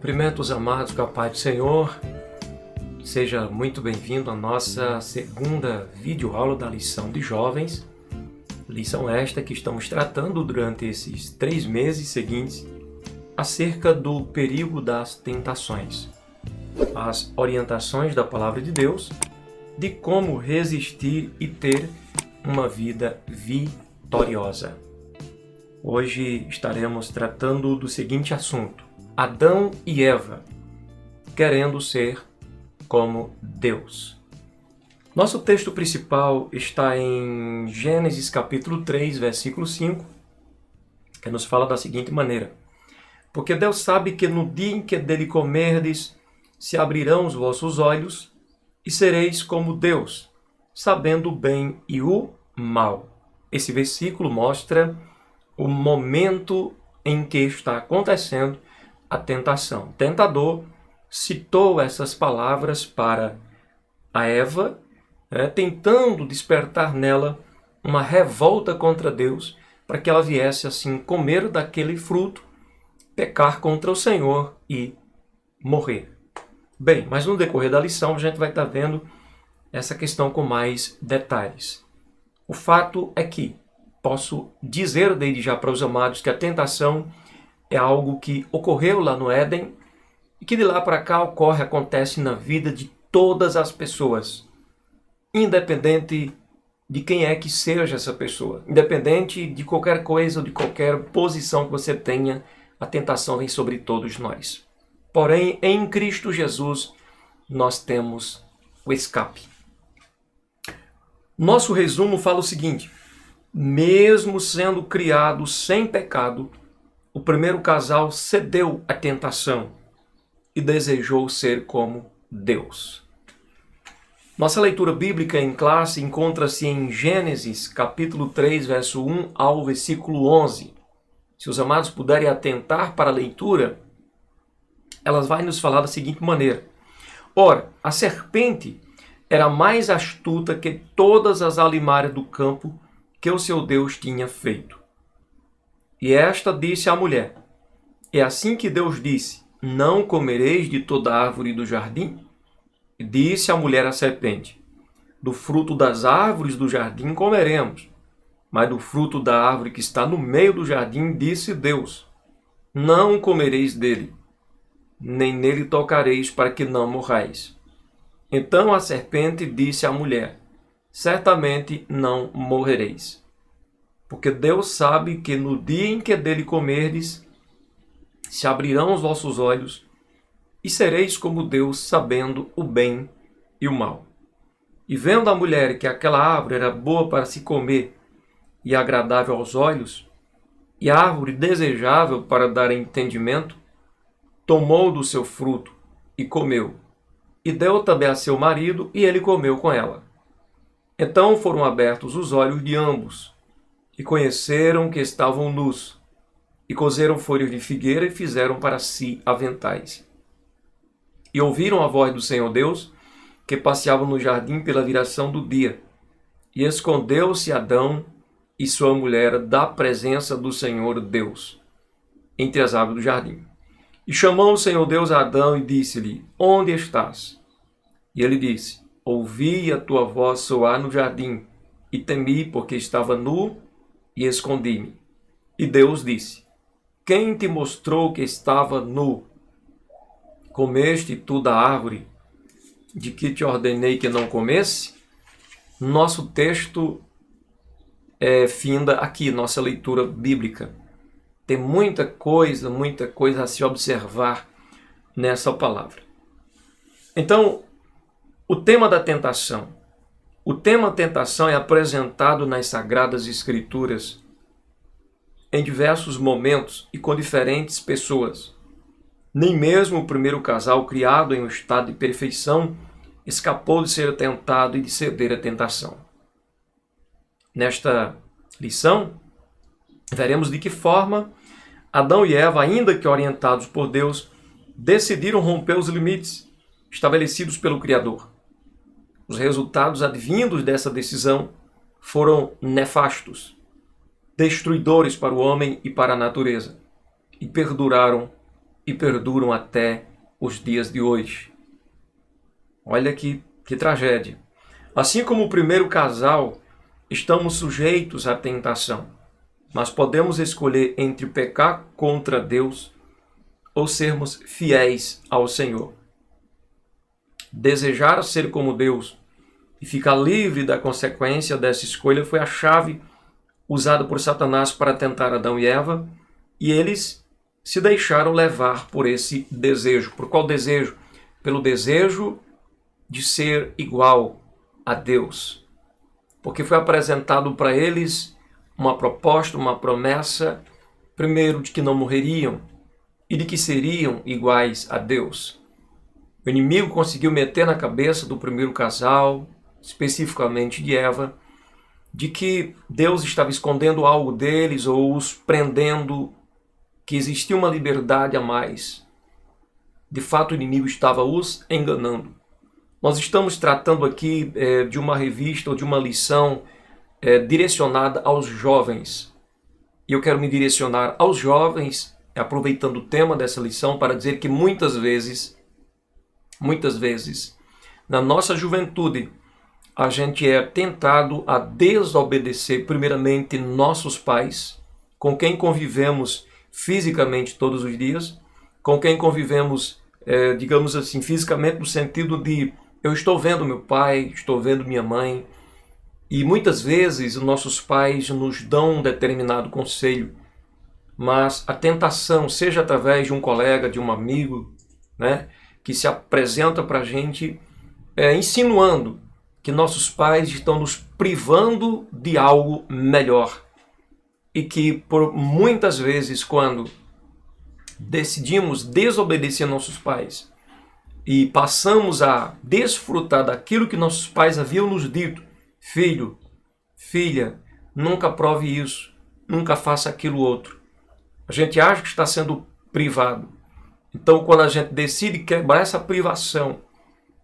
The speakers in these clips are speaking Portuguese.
Cumprimento os amados com a paz do Senhor. Seja muito bem-vindo à nossa segunda videoaula da lição de jovens. Lição esta que estamos tratando durante esses 3 meses seguintes acerca do perigo das tentações, as orientações da Palavra de Deus, de como resistir e ter uma vida vitoriosa. Hoje estaremos tratando do seguinte assunto: Adão e Eva querendo ser como Deus. Nosso texto principal está em Gênesis capítulo 3, versículo 5, que nos fala da seguinte maneira: Porque Deus sabe que no dia em que dele comerdes, se abrirão os vossos olhos, e sereis como Deus, sabendo o bem e o mal. Esse versículo mostra o momento em que está acontecendo a tentação. O tentador citou essas palavras para a Eva, tentando despertar nela uma revolta contra Deus, para que ela viesse assim comer daquele fruto, pecar contra o Senhor e morrer. Bem, mas no decorrer da lição a gente vai estar vendo essa questão com mais detalhes. O fato é que posso dizer desde já para os amados que a tentação é algo que ocorreu lá no Éden e que de lá para cá acontece na vida de todas as pessoas, independente de quem é que seja essa pessoa, independente de qualquer coisa ou de qualquer posição que você tenha, a tentação vem sobre todos nós. Porém, em Cristo Jesus, nós temos o escape. Nosso resumo fala o seguinte: mesmo sendo criado sem pecado, o primeiro casal cedeu à tentação e desejou ser como Deus. Nossa leitura bíblica em classe encontra-se em Gênesis, capítulo 3, verso 1 ao versículo 11. Se os amados puderem atentar para a leitura, elas vai nos falar da seguinte maneira: Ora, a serpente era mais astuta que todas as alimárias do campo que o seu Deus tinha feito. E esta disse à mulher: É assim que Deus disse: Não comereis de toda árvore do jardim? E disse a mulher à serpente: Do fruto das árvores do jardim comeremos, mas do fruto da árvore que está no meio do jardim, disse Deus: Não comereis dele, nem nele tocareis, para que não morrais. Então a serpente disse à mulher: Certamente não morrereis. Porque Deus sabe que no dia em que dele comerdes, se abrirão os vossos olhos, e sereis como Deus, sabendo o bem e o mal. E vendo a mulher que aquela árvore era boa para se comer, e agradável aos olhos, e árvore desejável para dar entendimento, tomou do seu fruto e comeu, e deu também a seu marido, e ele comeu com ela. Então foram abertos os olhos de ambos, e conheceram que estavam nus, e cozeram folhas de figueira e fizeram para si aventais. E ouviram a voz do Senhor Deus, que passeava no jardim pela viração do dia. E escondeu-se Adão e sua mulher da presença do Senhor Deus, entre as árvores do jardim. E chamou o Senhor Deus a Adão e disse-lhe: Onde estás? E ele disse: Ouvi a tua voz soar no jardim, e temi, porque estava nu, e escondi-me. E Deus disse: Quem te mostrou que estava nu? Comeste tu da árvore de que te ordenei que não comesse? Nosso texto finda aqui, nossa leitura bíblica. Tem muita coisa a se observar nessa palavra. Então, o tema da tentação. O tema tentação é apresentado nas Sagradas Escrituras em diversos momentos e com diferentes pessoas. Nem mesmo o primeiro casal, criado em um estado de perfeição, escapou de ser tentado e de ceder à tentação. Nesta lição, veremos de que forma Adão e Eva, ainda que orientados por Deus, decidiram romper os limites estabelecidos pelo Criador. Os resultados advindos dessa decisão foram nefastos, destruidores para o homem e para a natureza, e perduraram e perduram até os dias de hoje. Olha que tragédia. Assim como o primeiro casal, estamos sujeitos à tentação, mas podemos escolher entre pecar contra Deus ou sermos fiéis ao Senhor. Desejar ser como Deus e ficar livre da consequência dessa escolha foi a chave usada por Satanás para tentar Adão e Eva, e eles se deixaram levar por esse desejo. Por qual desejo? Pelo desejo de ser igual a Deus. Porque foi apresentado para eles uma proposta, uma promessa, primeiro de que não morreriam e de que seriam iguais a Deus. O inimigo conseguiu meter na cabeça do primeiro casal, especificamente de Eva, de que Deus estava escondendo algo deles ou os prendendo, que existia uma liberdade a mais. De fato, o inimigo estava os enganando. Nós estamos tratando aqui de uma revista ou de uma lição direcionada aos jovens. E eu quero me direcionar aos jovens, aproveitando o tema dessa lição, para dizer que muitas vezes, na nossa juventude, a gente é tentado a desobedecer primeiramente nossos pais, com quem convivemos fisicamente todos os dias, com quem convivemos, digamos assim, fisicamente no sentido de eu estou vendo meu pai, estou vendo minha mãe, e muitas vezes nossos pais nos dão um determinado conselho, mas a tentação, seja através de um colega, de um amigo, né, que se apresenta para a gente insinuando que nossos pais estão nos privando de algo melhor. E que por muitas vezes, quando decidimos desobedecer nossos pais e passamos a desfrutar daquilo que nossos pais haviam nos dito, filho, filha, nunca prove isso, nunca faça aquilo outro. A gente acha que está sendo privado. Então, quando a gente decide quebrar essa privação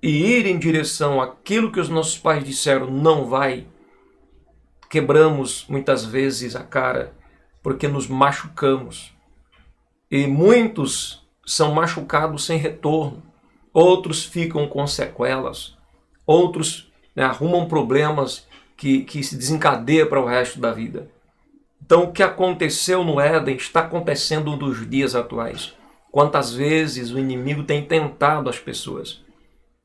e ir em direção àquilo que os nossos pais disseram não vai, quebramos muitas vezes a cara porque nos machucamos. E muitos são machucados sem retorno. Outros ficam com sequelas. Outros arrumam problemas que se desencadeiam para o resto da vida. Então o que aconteceu no Éden está acontecendo nos dias atuais. Quantas vezes o inimigo tem tentado as pessoas,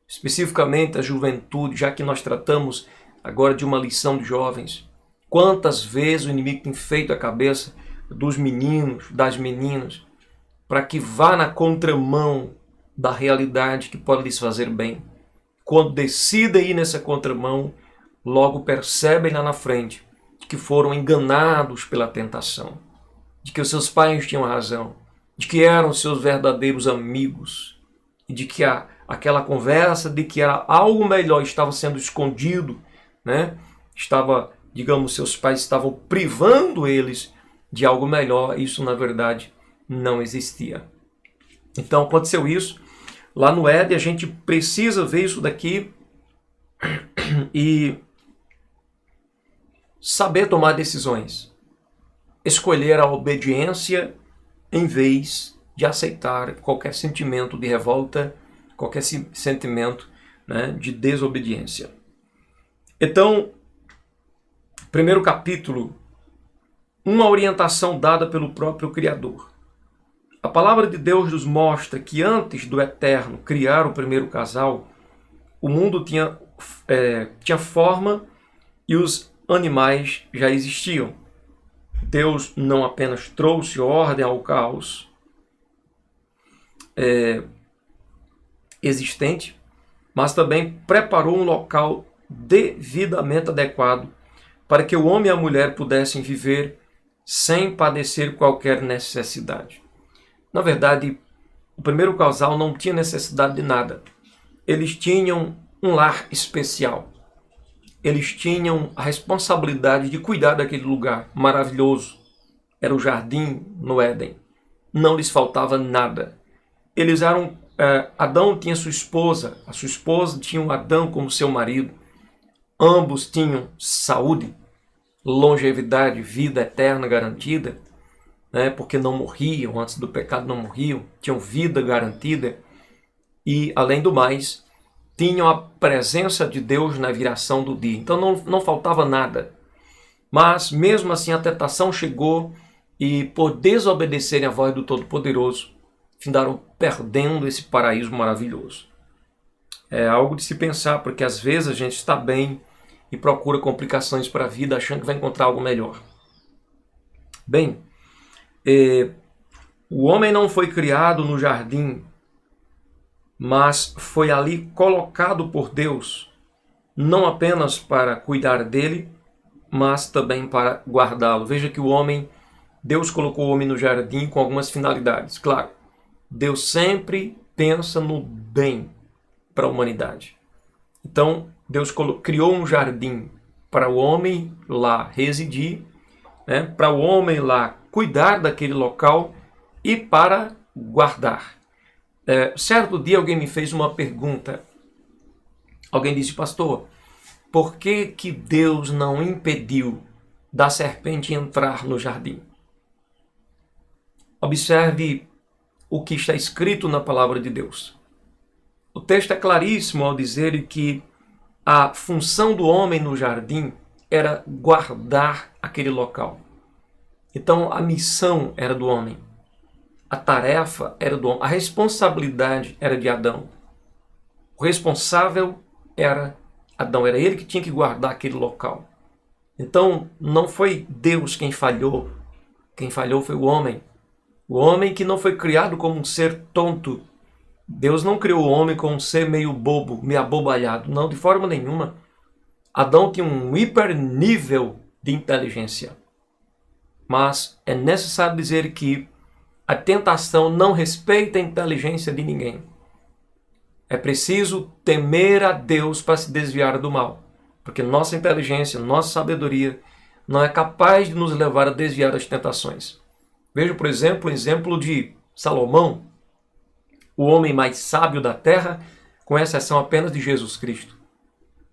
especificamente a juventude, já que nós tratamos agora de uma lição de jovens. Quantas vezes o inimigo tem feito a cabeça dos meninos, das meninas, para que vá na contramão da realidade que pode lhes fazer bem. Quando decidem ir nessa contramão, logo percebem lá na frente que foram enganados pela tentação, de que os seus pais tinham razão, de que eram seus verdadeiros amigos, e de que aquela conversa de que era algo melhor estava sendo escondido, né? Seus pais estavam privando eles de algo melhor. Isso, na verdade, não existia. Então, aconteceu isso. Lá no Éden, a gente precisa ver isso daqui e saber tomar decisões. Escolher a obediência em vez de aceitar qualquer sentimento de revolta, qualquer sentimento, né, de desobediência. Então, primeiro capítulo, uma orientação dada pelo próprio Criador. A palavra de Deus nos mostra que antes do Eterno criar o primeiro casal, o mundo tinha forma e os animais já existiam. Deus não apenas trouxe ordem ao caos existente, mas também preparou um local devidamente adequado para que o homem e a mulher pudessem viver sem padecer qualquer necessidade. Na verdade, o primeiro casal não tinha necessidade de nada. Eles tinham um lar especial. Eles tinham a responsabilidade de cuidar daquele lugar maravilhoso. Era o jardim no Éden. Não lhes faltava nada. Eles eram... Adão tinha sua esposa. A sua esposa tinha o Adão como seu marido. Ambos tinham saúde, longevidade, vida eterna garantida. né, porque não morriam, antes do pecado não morriam, tinham vida garantida e, além do mais, tinham a presença de Deus na viração do dia. Então não faltava nada. Mas, mesmo assim, a tentação chegou e, por desobedecerem a voz do Todo-Poderoso, findaram perdendo esse paraíso maravilhoso. É algo de se pensar, porque às vezes a gente está bem e procura complicações para a vida achando que vai encontrar algo melhor. Bem, o homem não foi criado no jardim, mas foi ali colocado por Deus, não apenas para cuidar dele, mas também para guardá-lo. Veja que Deus colocou o homem no jardim com algumas finalidades. Claro, Deus sempre pensa no bem para a humanidade. Então, Deus criou um jardim para o homem lá residir, né, para o homem lá cuidar daquele local e para guardar. Certo dia alguém me fez uma pergunta. Alguém disse: pastor, por que Deus não impediu da serpente entrar no jardim? Observe o que está escrito na palavra de Deus. O texto é claríssimo ao dizer que a função do homem no jardim era guardar aquele local. Então a missão era do homem. A tarefa era do homem. A responsabilidade era de Adão. O responsável era Adão. Era ele que tinha que guardar aquele local. Então não foi Deus quem falhou. Quem falhou foi o homem. O homem que não foi criado como um ser tonto. Deus não criou o homem como um ser meio bobo, meio abobalhado. Não, de forma nenhuma. Adão tinha um hipernível de inteligência. Mas é necessário dizer que a tentação não respeita a inteligência de ninguém. É preciso temer a Deus para se desviar do mal. Porque nossa inteligência, nossa sabedoria não é capaz de nos levar a desviar das tentações. Veja, por exemplo, o exemplo de Salomão, o homem mais sábio da terra, com exceção apenas de Jesus Cristo.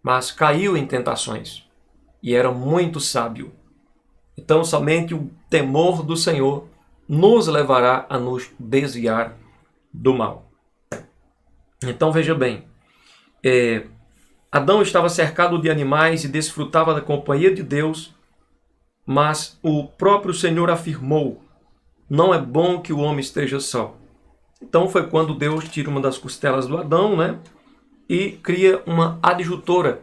Mas caiu em tentações e era muito sábio. Então, somente o temor do Senhor nos levará a nos desviar do mal. Então, veja bem, Adão estava cercado de animais e desfrutava da companhia de Deus, mas o próprio Senhor afirmou: não é bom que o homem esteja só. Então foi quando Deus tira uma das costelas do Adão, né, e cria uma adjutora,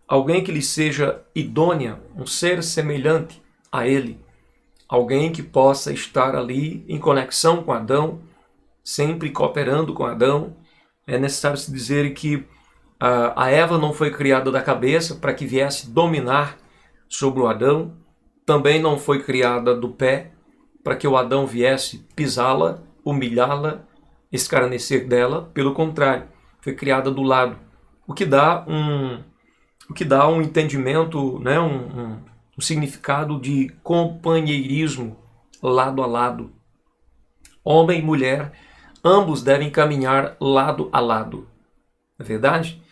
alguém que lhe seja idônea, um ser semelhante a ele, alguém que possa estar ali em conexão com Adão, sempre cooperando com Adão. É necessário se dizer que a Eva não foi criada da cabeça para que viesse dominar sobre o Adão, também não foi criada do pé para que o Adão viesse pisá-la, humilhá-la, escarnecer dela. Pelo contrário, foi criada do lado, o que dá um entendimento, né, um significado de companheirismo lado a lado. Homem e mulher, ambos devem caminhar lado a lado. Não é verdade?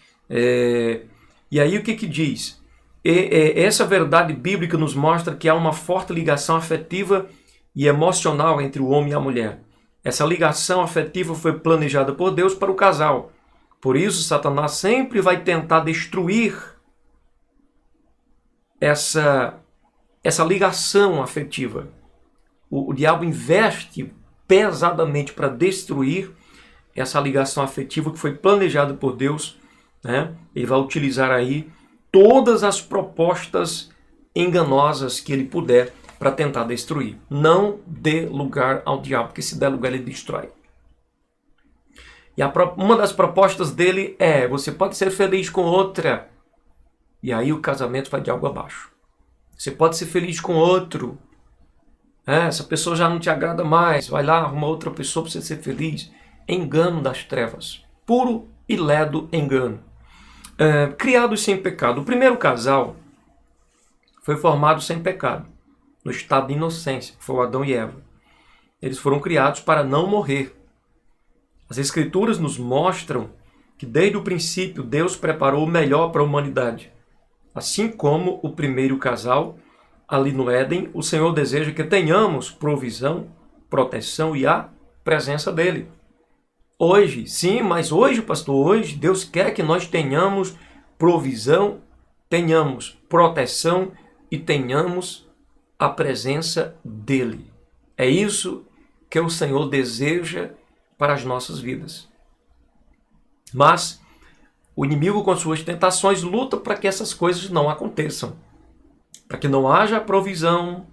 E aí o que diz? Essa verdade bíblica nos mostra que há uma forte ligação afetiva e emocional entre o homem e a mulher. Essa ligação afetiva foi planejada por Deus para o casal. Por isso, Satanás sempre vai tentar destruir essa ligação afetiva. O diabo investe pesadamente para destruir essa ligação afetiva que foi planejada por Deus, né? Ele vai utilizar aí todas as propostas enganosas que ele puder para tentar destruir. Não dê lugar ao diabo, porque se der lugar ele destrói. E uma das propostas dele é: você pode ser feliz com outra. E aí o casamento vai de água abaixo. Você pode ser feliz com outro. Essa pessoa já não te agrada mais. Vai lá, arruma outra pessoa para você ser feliz. Engano das trevas. Puro e ledo engano. Criados sem pecado. O primeiro casal foi formado sem pecado, no estado de inocência. Foi o Adão e Eva. Eles foram criados para não morrer. As Escrituras nos mostram que desde o princípio Deus preparou o melhor para a humanidade. Assim como o primeiro casal ali no Éden, o Senhor deseja que tenhamos provisão, proteção e a presença dele. Hoje, sim, mas hoje, pastor, hoje Deus quer que nós tenhamos provisão, tenhamos proteção e tenhamos a presença dele. É isso que o Senhor deseja para as nossas vidas. Mas o inimigo, com suas tentações, luta para que essas coisas não aconteçam. Para que não haja provisão,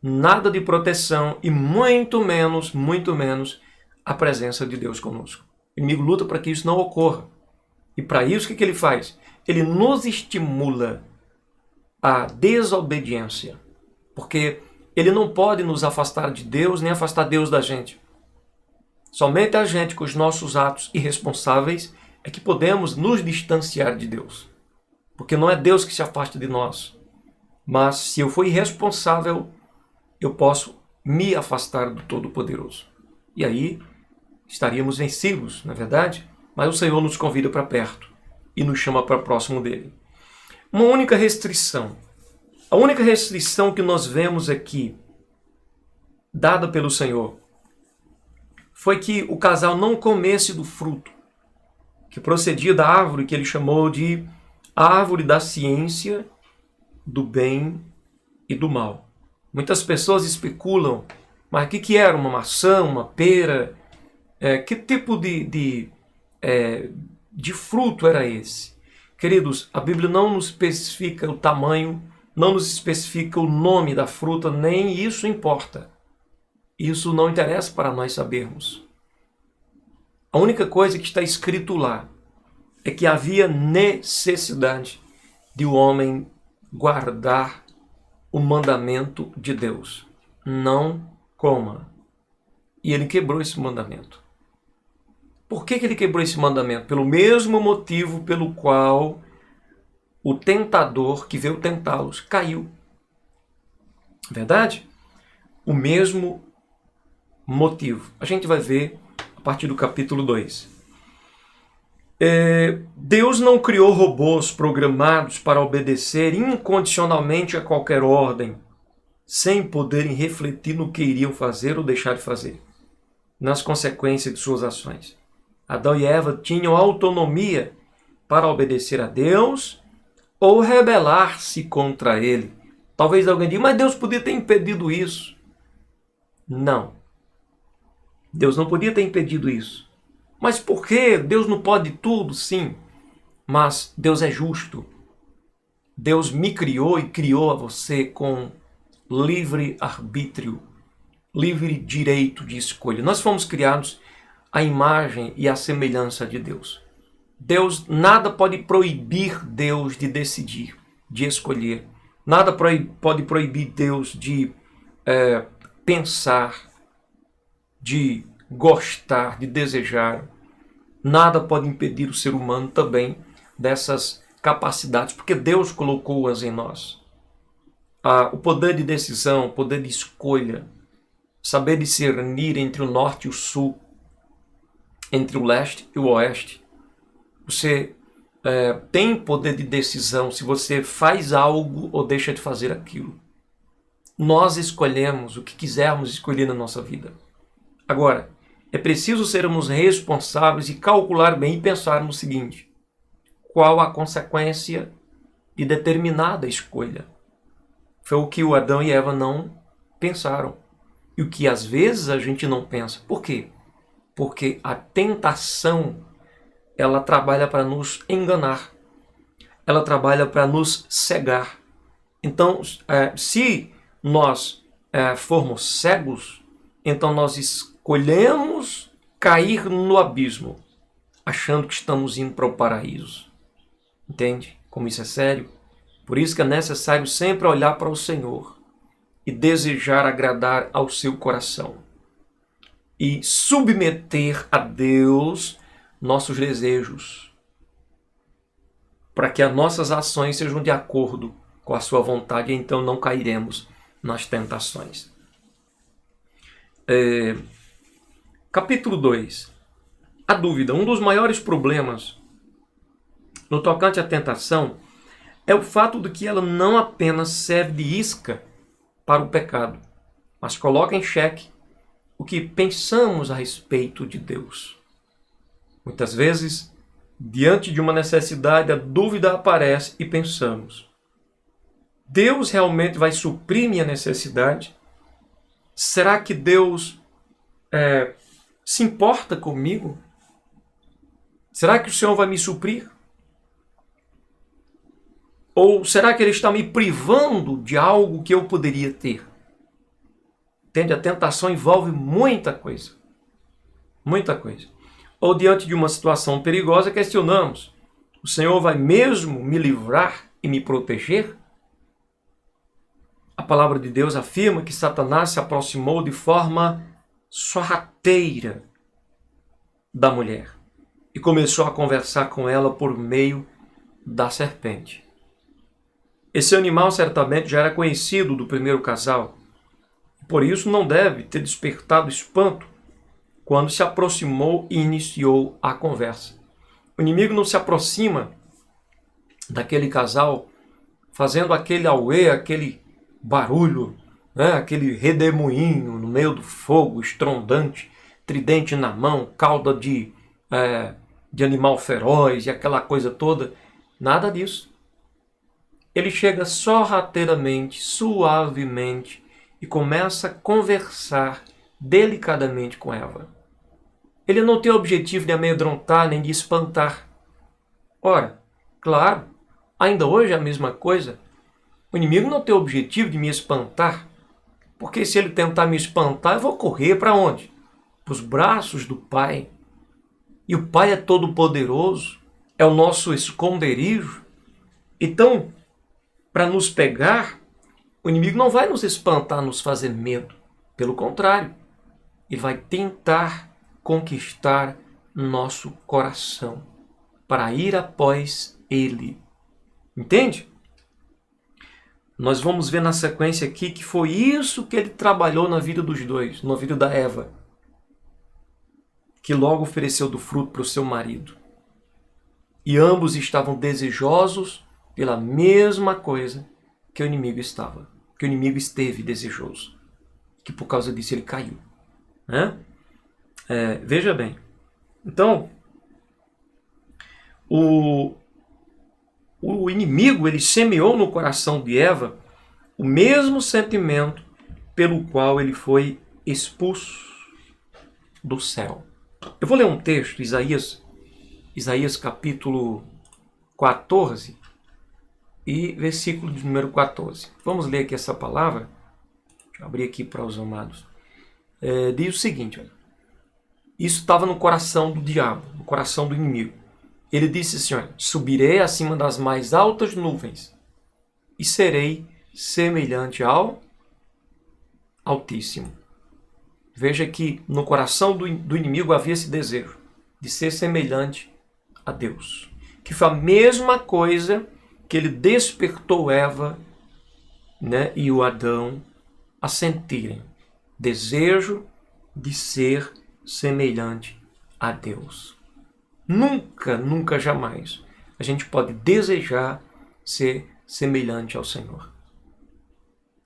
nada de proteção e muito menos a presença de Deus conosco. O inimigo luta para que isso não ocorra. E para isso, o que ele faz? Ele nos estimula à desobediência. Porque ele não pode nos afastar de Deus, nem afastar Deus da gente. Somente a gente, com os nossos atos irresponsáveis, é que podemos nos distanciar de Deus. Porque não é Deus que se afasta de nós. Mas se eu for irresponsável, eu posso me afastar do Todo-Poderoso. E aí estaríamos vencidos, não é verdade? Mas o Senhor nos convida para perto e nos chama para próximo dele. Uma única restrição. A única restrição que nós vemos aqui, dada pelo Senhor, foi que o casal não comesse do fruto que procedia da árvore que ele chamou de árvore da ciência do bem e do mal. Muitas pessoas especulam, mas o que era uma maçã, uma pera? Que tipo de fruto era esse? Queridos, a Bíblia não nos especifica o tamanho, não nos especifica o nome da fruta, nem isso importa. Isso não interessa para nós sabermos. A única coisa que está escrito lá é que havia necessidade de o homem guardar o mandamento de Deus. Não coma. E ele quebrou esse mandamento. Por que ele quebrou esse mandamento? Pelo mesmo motivo pelo qual o tentador que veio tentá-los caiu. Verdade? O mesmo motivo. A gente vai ver a partir do capítulo 2. Deus não criou robôs programados para obedecer incondicionalmente a qualquer ordem, sem poderem refletir no que iriam fazer ou deixar de fazer, nas consequências de suas ações. Adão e Eva tinham autonomia para obedecer a Deus ou rebelar-se contra ele. Talvez alguém diga, mas Deus podia ter impedido isso. Não. Deus não podia ter impedido isso. Mas por quê? Deus não pode tudo? Sim. Mas Deus é justo. Deus me criou e criou a você com livre arbítrio, livre direito de escolha. Nós fomos criados à imagem e à semelhança de Deus. Nada pode proibir Deus de decidir, de escolher. Nada pode proibir Deus de pensar, de gostar, de desejar. Nada pode impedir o ser humano também dessas capacidades, porque Deus colocou-as em nós. O poder de decisão, o poder de escolha, saber discernir entre o norte e o sul, entre o leste e o oeste. Você tem poder de decisão se você faz algo ou deixa de fazer aquilo. Nós escolhemos o que quisermos escolher na nossa vida. Agora, é preciso sermos responsáveis e calcular bem e pensar no seguinte: qual a consequência de determinada escolha? Foi o que o Adão e Eva não pensaram. E o que às vezes a gente não pensa. Por quê? Porque a tentação, ela trabalha para nos enganar. Ela trabalha para nos cegar. Então, se nós formos cegos, então nós escolhemos cair no abismo, achando que estamos indo para o paraíso. Entende como isso é sério? Por isso que é necessário sempre olhar para o Senhor e desejar agradar ao seu coração. E submeter a Deus nossos desejos, para que as nossas ações sejam de acordo com a sua vontade, e então não cairemos nas tentações. Capítulo 2. A dúvida. Um dos maiores problemas no tocante à tentação é o fato de que ela não apenas serve de isca para o pecado, mas coloca em xeque o que pensamos a respeito de Deus. Muitas vezes, diante de uma necessidade, a dúvida aparece e pensamos: Deus realmente vai suprir minha necessidade? Será que Deus se importa comigo? Será que o Senhor vai me suprir? Ou será que Ele está me privando de algo que eu poderia ter? Entende? A tentação envolve muita coisa. Muita coisa. Ou diante de uma situação perigosa, questionamos: o Senhor vai mesmo me livrar e me proteger? A palavra de Deus afirma que Satanás se aproximou de forma sorrateira da mulher e começou a conversar com ela por meio da serpente. Esse animal certamente já era conhecido do primeiro casal, por isso não deve ter despertado espanto quando se aproximou e iniciou a conversa. O inimigo não se aproxima daquele casal fazendo aquele auê, aquele barulho, né? Aquele redemoinho no meio do fogo, estrondante, tridente na mão, cauda de animal feroz e aquela coisa toda. Nada disso. Ele chega sorrateiramente, suavemente e começa a conversar delicadamente com Eva. Ele não tem o objetivo de amedrontar nem de espantar. Ora, claro, ainda hoje é a mesma coisa. O inimigo não tem o objetivo de me espantar, porque se ele tentar me espantar, eu vou correr para onde? Para os braços do Pai. E o Pai é todo poderoso, é o nosso esconderijo. Então, para nos pegar, o inimigo não vai nos espantar, nos fazer medo. Pelo contrário, ele vai tentar conquistar nosso coração para ir após ele. Entende? Nós vamos ver na sequência aqui que foi isso que ele trabalhou na vida dos dois, na vida da Eva, que logo ofereceu do fruto para o seu marido. E ambos estavam desejosos pela mesma coisa que o inimigo estava, que o inimigo esteve desejoso, que por causa disso ele caiu. Né? Veja bem, então, o inimigo ele semeou no coração de Eva o mesmo sentimento pelo qual ele foi expulso do céu. Eu vou ler um texto, Isaías capítulo 14 e versículo de número 14. Vamos ler aqui essa palavra. Deixa eu abrir aqui para os amados. Diz o seguinte, olha. Isso estava no coração do diabo, no coração do inimigo. Ele disse assim, olha, subirei acima das mais altas nuvens e serei semelhante ao Altíssimo. Veja que no coração do inimigo havia esse desejo de ser semelhante a Deus. Que foi a mesma coisa que ele despertou Eva, né, e o Adão a sentirem. Desejo de ser semelhante a Deus. Nunca, nunca, jamais a gente pode desejar ser semelhante ao Senhor.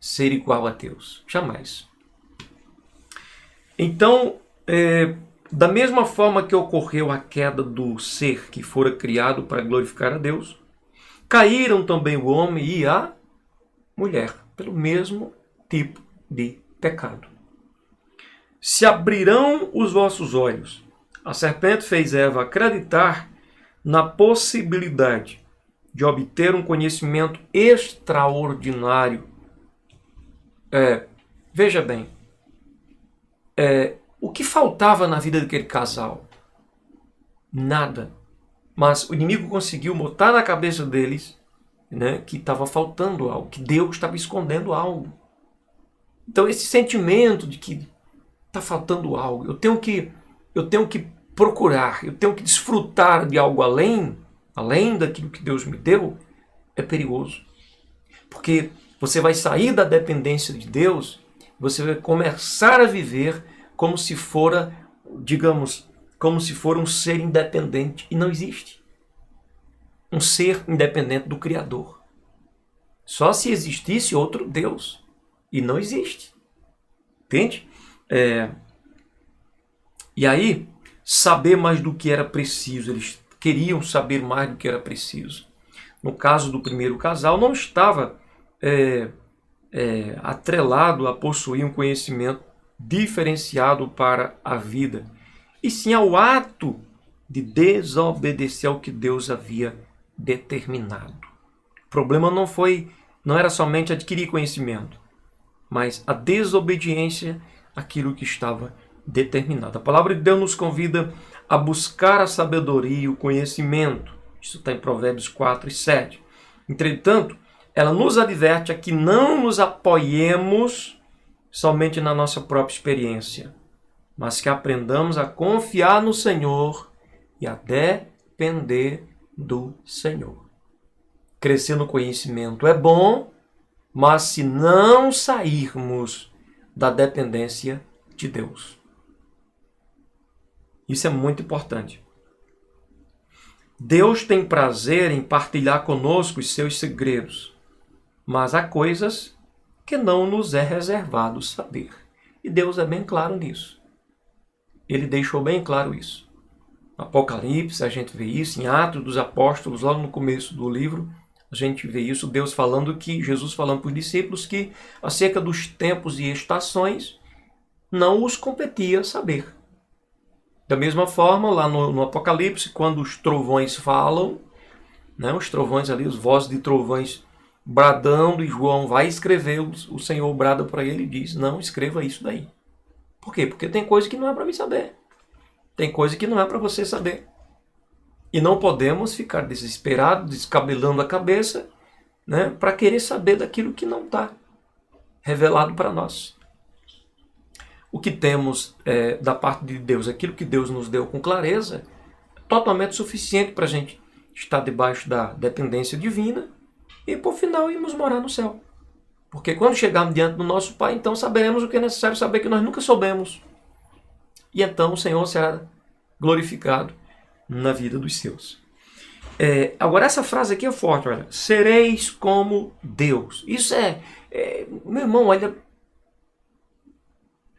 Ser igual a Deus. Jamais. Então, da mesma forma que ocorreu a queda do ser que fora criado para glorificar a Deus, caíram também o homem e a mulher, pelo mesmo tipo de pecado. Se abrirão os vossos olhos. A serpente fez Eva acreditar na possibilidade de obter um conhecimento extraordinário. Veja bem, o que faltava na vida daquele casal? Nada. Mas o inimigo conseguiu botar na cabeça deles, né, que estava faltando algo, que Deus estava escondendo algo. Então esse sentimento de que está faltando algo, eu tenho que procurar, eu tenho que desfrutar de algo além daquilo que Deus me deu, é perigoso. Porque você vai sair da dependência de Deus, você vai começar a viver como se fora, digamos, como se for um ser independente. E não existe um ser independente do Criador. Só se existisse outro Deus. E não existe. Entende? E aí, saber mais do que era preciso. Eles queriam saber mais do que era preciso. No caso do primeiro casal, não estava atrelado a possuir um conhecimento diferenciado para a vida, e sim ao ato de desobedecer ao que Deus havia determinado. O problema não era somente adquirir conhecimento, mas a desobediência àquilo que estava determinado. A palavra de Deus nos convida a buscar a sabedoria e o conhecimento. Isso está em Provérbios 4 e 7. Entretanto, ela nos adverte a que não nos apoiemos somente na nossa própria experiência, mas que aprendamos a confiar no Senhor e a depender do Senhor. Crescer no conhecimento é bom, mas se não sairmos da dependência de Deus. Isso é muito importante. Deus tem prazer em partilhar conosco os seus segredos, mas há coisas que não nos é reservado saber. E Deus é bem claro nisso. Ele deixou bem claro isso. No Apocalipse a gente vê isso, em Atos dos Apóstolos, logo no começo do livro, a gente vê isso, Jesus falando para os discípulos que acerca dos tempos e estações não os competia saber. Da mesma forma, lá no Apocalipse, quando os trovões falam, né, os trovões ali, as vozes de trovões bradando, e João vai escrever, o Senhor brada para ele e diz, não escreva isso daí. Por quê? Porque tem coisa que não é para mim saber. Tem coisa que não é para você saber. E não podemos ficar desesperados, descabelando a cabeça, né, para querer saber daquilo que não está revelado para nós. O que temos da parte de Deus, aquilo que Deus nos deu com clareza, é totalmente suficiente para a gente estar debaixo da dependência divina e, por final, irmos morar no céu. Porque quando chegarmos diante do nosso Pai, então saberemos o que é necessário saber, que nós nunca soubemos. E então o Senhor será glorificado na vida dos seus. Agora, essa frase aqui é forte, olha. Sereis como Deus. Isso meu irmão, olha,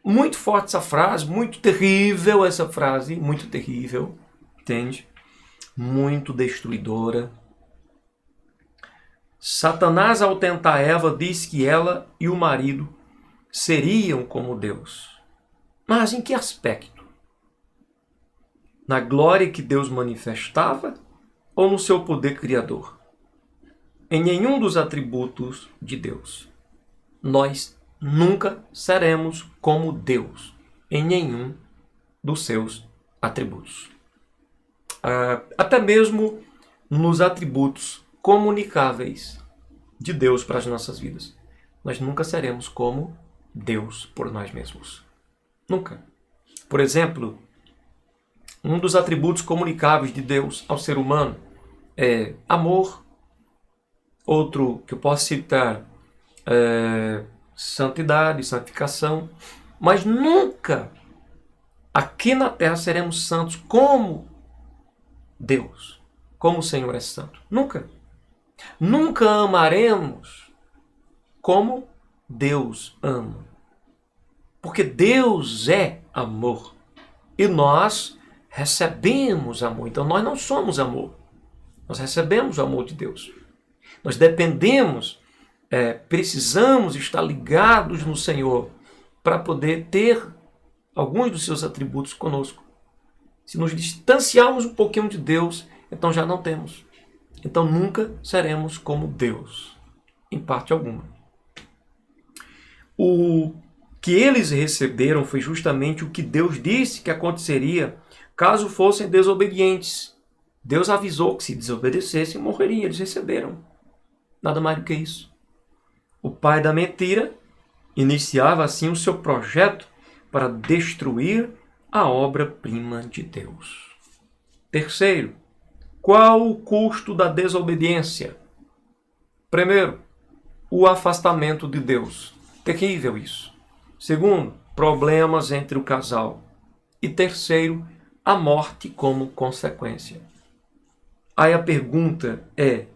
muito forte essa frase, muito terrível essa frase, muito terrível, entende? Muito destruidora. Satanás, ao tentar Eva, diz que ela e o marido seriam como Deus. Mas em que aspecto? Na glória que Deus manifestava ou no seu poder criador? Em nenhum dos atributos de Deus. Nós nunca seremos como Deus em nenhum dos seus atributos. Até mesmo nos atributos comunicáveis de Deus para as nossas vidas. Nós nunca seremos como Deus por nós mesmos. Nunca. Por exemplo, um dos atributos comunicáveis de Deus ao ser humano é amor. Outro que eu posso citar é santidade, santificação. Mas nunca aqui na terra seremos santos como Deus, como o Senhor é santo. Nunca. Nunca amaremos como Deus ama. Porque Deus é amor. E nós recebemos amor. Então nós não somos amor. Nós recebemos o amor de Deus. Nós dependemos, precisamos estar ligados no Senhor para poder ter alguns dos seus atributos conosco. Se nos distanciarmos um pouquinho de Deus, então já não temos. Então nunca seremos como Deus, em parte alguma. O que eles receberam foi justamente o que Deus disse que aconteceria caso fossem desobedientes. Deus avisou que se desobedecessem, morreriam. Eles receberam. Nada mais do que isso. O pai da mentira iniciava assim o seu projeto para destruir a obra-prima de Deus. Terceiro, qual o custo da desobediência? Primeiro, o afastamento de Deus. Terrível isso. Segundo, problemas entre o casal. E terceiro, a morte como consequência. Aí a pergunta é,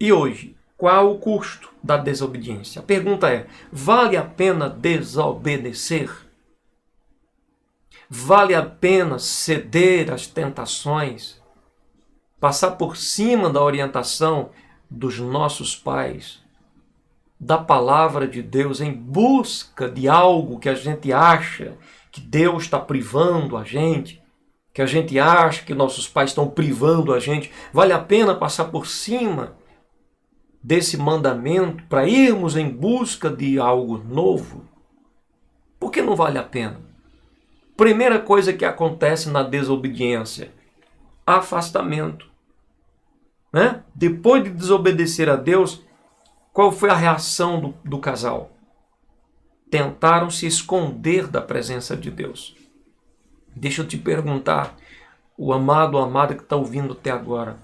e hoje, Qual o custo da desobediência? A pergunta é: vale a pena desobedecer? Vale a pena ceder às tentações? Passar por cima da orientação dos nossos pais? Da palavra de Deus em busca de algo que a gente acha que Deus está privando a gente? Que a gente acha que nossos pais estão privando a gente? Vale a pena passar por cima desse mandamento para irmos em busca de algo novo? Por que não vale a pena? Primeira coisa que acontece na desobediência: afastamento. Né? Depois de desobedecer a Deus, qual foi a reação do casal? Tentaram se esconder da presença de Deus. Deixa eu te perguntar, o amado ou amada que está ouvindo até agora,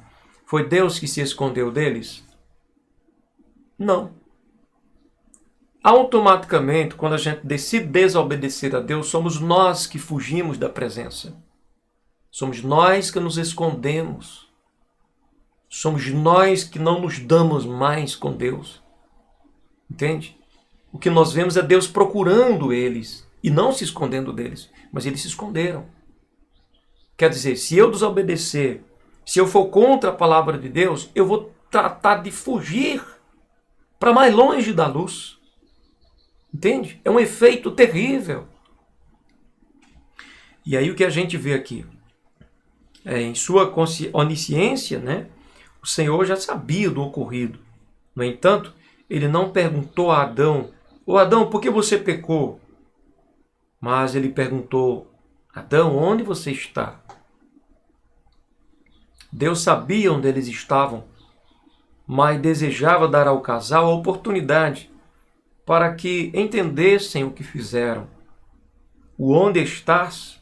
foi Deus que se escondeu deles? Não. Automaticamente, quando a gente decide desobedecer a Deus, somos nós que fugimos da presença. Somos nós que nos escondemos. Somos nós que não nos damos mais com Deus. Entende? O que nós vemos é Deus procurando eles e não se escondendo deles, mas eles se esconderam. Quer dizer, se eu desobedecer, se eu for contra a palavra de Deus, eu vou tratar de fugir para mais longe da luz. Entende? É um efeito terrível. E aí o que a gente vê aqui? Em sua onisciência, né? O Senhor já sabia do ocorrido. No entanto, ele não perguntou a Adão: ô Adão, por que você pecou? Mas ele perguntou: Adão, onde você está? Deus sabia onde eles estavam, mas desejava dar ao casal a oportunidade para que entendessem o que fizeram. O onde estás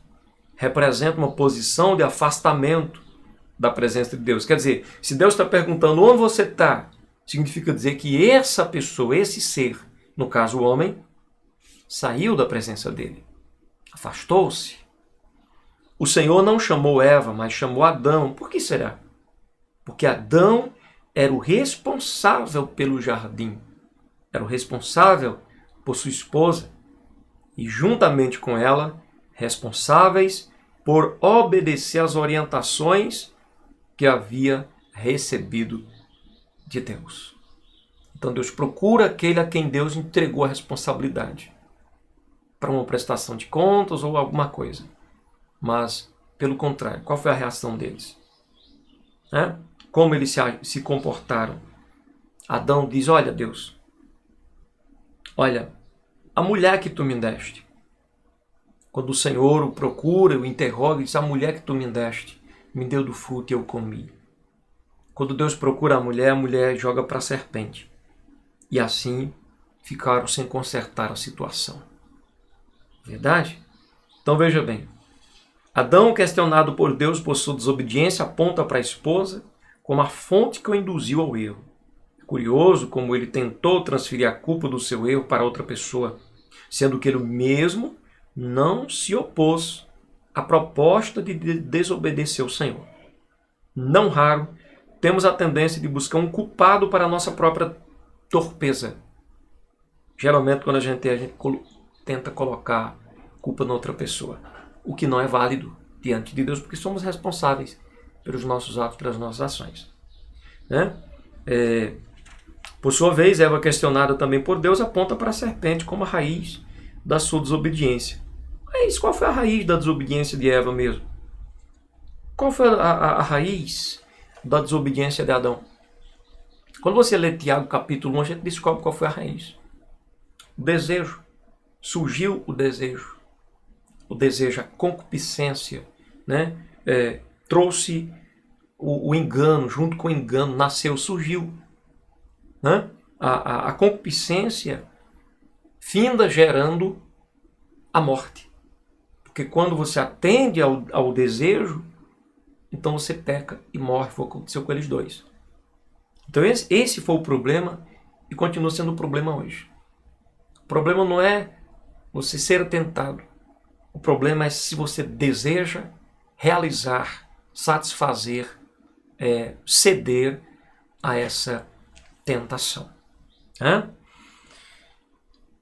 representa uma posição de afastamento da presença de Deus. Quer dizer, se Deus está perguntando onde você está, significa dizer que essa pessoa, esse ser, no caso o homem, saiu da presença dele, afastou-se. O Senhor não chamou Eva, mas chamou Adão. Por que será? Porque Adão era o responsável pelo jardim, era o responsável por sua esposa e, juntamente com ela, responsáveis por obedecer às orientações que havia recebido de Deus. Então Deus procura aquele a quem Deus entregou a responsabilidade para uma prestação de contas ou alguma coisa. Mas, pelo contrário, qual foi a reação deles? Como eles se comportaram? Adão diz: olha, Deus, olha, a mulher que tu me deste. Quando o Senhor o procura, o interroga, diz: a mulher que tu me deste, me deu do fruto e eu comi. Quando Deus procura a mulher joga para a serpente. E assim ficaram sem consertar a situação. Verdade? Então veja bem. Adão, questionado por Deus por sua desobediência, aponta para a esposa como a fonte que o induziu ao erro. É curioso como ele tentou transferir a culpa do seu erro para outra pessoa, sendo que ele mesmo não se opôs à proposta de desobedecer ao Senhor. Não raro, temos a tendência de buscar um culpado para a nossa própria torpeza. Geralmente, quando a gente tenta colocar culpa na outra pessoa, o que não é válido diante de Deus, porque somos responsáveis pelos nossos atos, pelas nossas ações. Né? Por sua vez, Eva, questionada também por Deus, aponta para a serpente como a raiz da sua desobediência. Mas qual foi a raiz da desobediência de Eva mesmo? Qual foi a raiz da desobediência de Adão? Quando você lê Tiago capítulo 1, a gente descobre qual foi a raiz. O desejo. Surgiu o desejo. O desejo, a concupiscência, né? Trouxe o engano, junto com o engano, nasceu, surgiu. Né? A concupiscência finda gerando a morte. Porque quando você atende ao desejo, então você peca e morre. Foi o que aconteceu com eles dois. Então esse foi o problema e continua sendo o problema hoje. O problema não é você ser tentado. O problema é se você deseja realizar, satisfazer, ceder a essa tentação.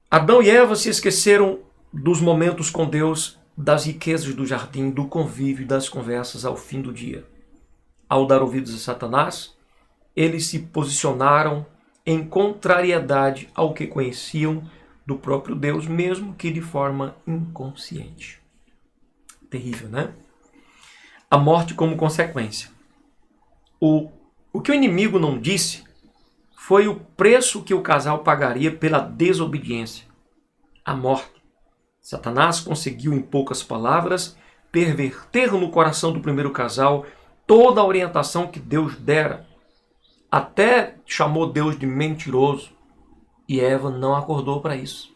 Adão e Eva se esqueceram dos momentos com Deus, das riquezas do jardim, do convívio e das conversas ao fim do dia. Ao dar ouvidos a Satanás, eles se posicionaram em contrariedade ao que conheciam do próprio Deus, mesmo que de forma inconsciente. Terrível, né? A morte como consequência. O que o inimigo não disse foi o preço que o casal pagaria pela desobediência, a morte. Satanás conseguiu, em poucas palavras, perverter no coração do primeiro casal toda a orientação que Deus dera. Até chamou Deus de mentiroso. E Eva não acordou para isso.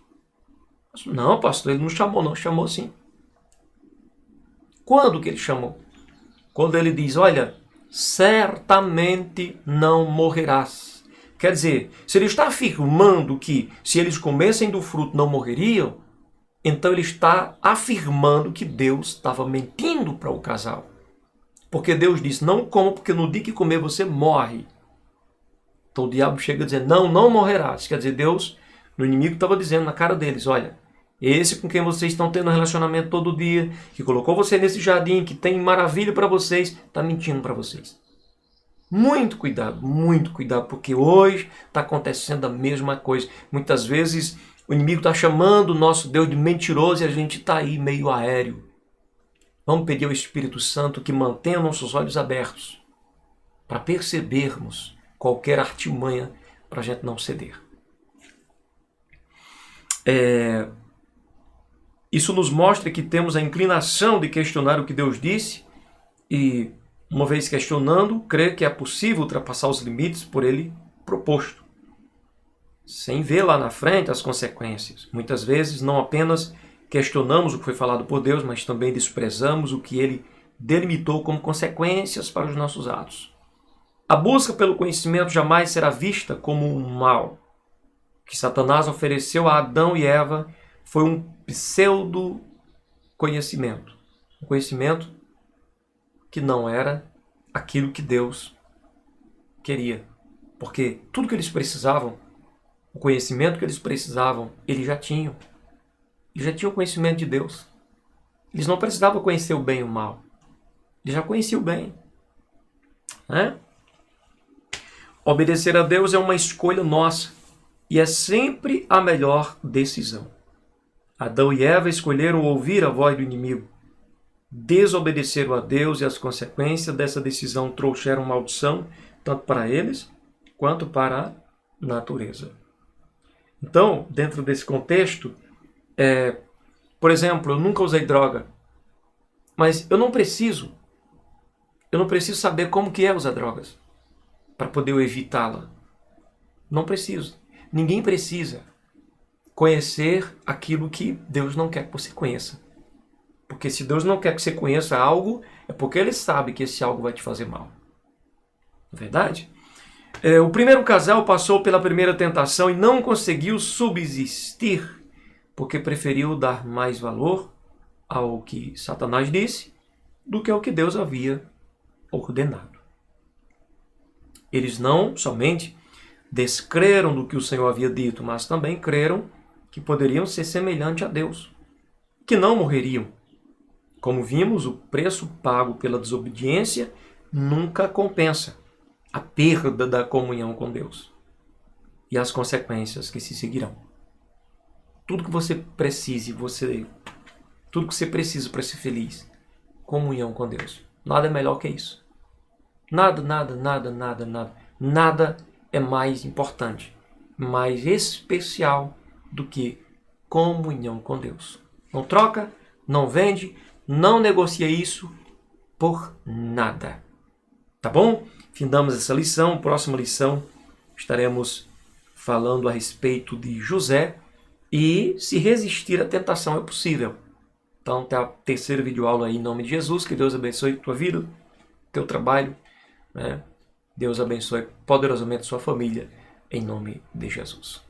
Não, pastor, ele não chamou, não. Chamou sim. Quando que ele chamou? Quando ele diz, olha, certamente não morrerás. Quer dizer, se ele está afirmando que se eles comessem do fruto não morreriam, então ele está afirmando que Deus estava mentindo para o casal. Porque Deus disse, não coma, porque no dia que comer você morre. Então o diabo chega a dizer, não morrerás. Quer dizer, Deus, no inimigo, estava dizendo na cara deles, olha, esse com quem vocês estão tendo um relacionamento todo dia, que colocou você nesse jardim, que tem maravilha para vocês, está mentindo para vocês. Muito cuidado, porque hoje está acontecendo a mesma coisa. Muitas vezes o inimigo está chamando o nosso Deus de mentiroso e a gente está aí meio aéreo. Vamos pedir ao Espírito Santo que mantenha nossos olhos abertos para percebermos qualquer artimanha para a gente não ceder. Isso nos mostra que temos a inclinação de questionar o que Deus disse e, uma vez questionando, crer que é possível ultrapassar os limites por ele proposto, sem ver lá na frente as consequências. Muitas vezes não apenas questionamos o que foi falado por Deus, mas também desprezamos o que ele delimitou como consequências para os nossos atos. A busca pelo conhecimento jamais será vista como um mal. O que Satanás ofereceu a Adão e Eva foi um pseudo-conhecimento. Um conhecimento que não era aquilo que Deus queria. Porque tudo que eles precisavam, o conhecimento que eles precisavam, eles já tinham. Eles já tinham o conhecimento de Deus. Eles não precisavam conhecer o bem e o mal. Eles já conheciam o bem. Obedecer a Deus é uma escolha nossa e é sempre a melhor decisão. Adão e Eva escolheram ouvir a voz do inimigo. Desobedeceram a Deus e as consequências dessa decisão trouxeram maldição tanto para eles quanto para a natureza. Então, dentro desse contexto, por exemplo, eu nunca usei droga, mas eu não preciso saber como que é usar drogas para poder evitá-la. Não preciso. Ninguém precisa conhecer aquilo que Deus não quer que você conheça. Porque se Deus não quer que você conheça algo, é porque Ele sabe que esse algo vai te fazer mal. Não é verdade? O primeiro casal passou pela primeira tentação e não conseguiu subsistir, porque preferiu dar mais valor ao que Satanás disse do que ao que Deus havia ordenado. Eles não somente descreram do que o Senhor havia dito, mas também creram que poderiam ser semelhantes a Deus, que não morreriam. Como vimos, o preço pago pela desobediência nunca compensa a perda da comunhão com Deus e as consequências que se seguirão. Tudo que você precisa para ser feliz, comunhão com Deus. Nada é melhor que isso. Nada é mais importante, mais especial do que comunhão com Deus. Não troca, não vende, não negocia isso por nada. Tá bom? Findamos essa lição. Próxima lição estaremos falando a respeito de José e se resistir à tentação é possível. Então, até a terceira videoaula aí em nome de Jesus. Que Deus abençoe a tua vida, teu trabalho, né? Deus abençoe poderosamente a sua família, em nome de Jesus.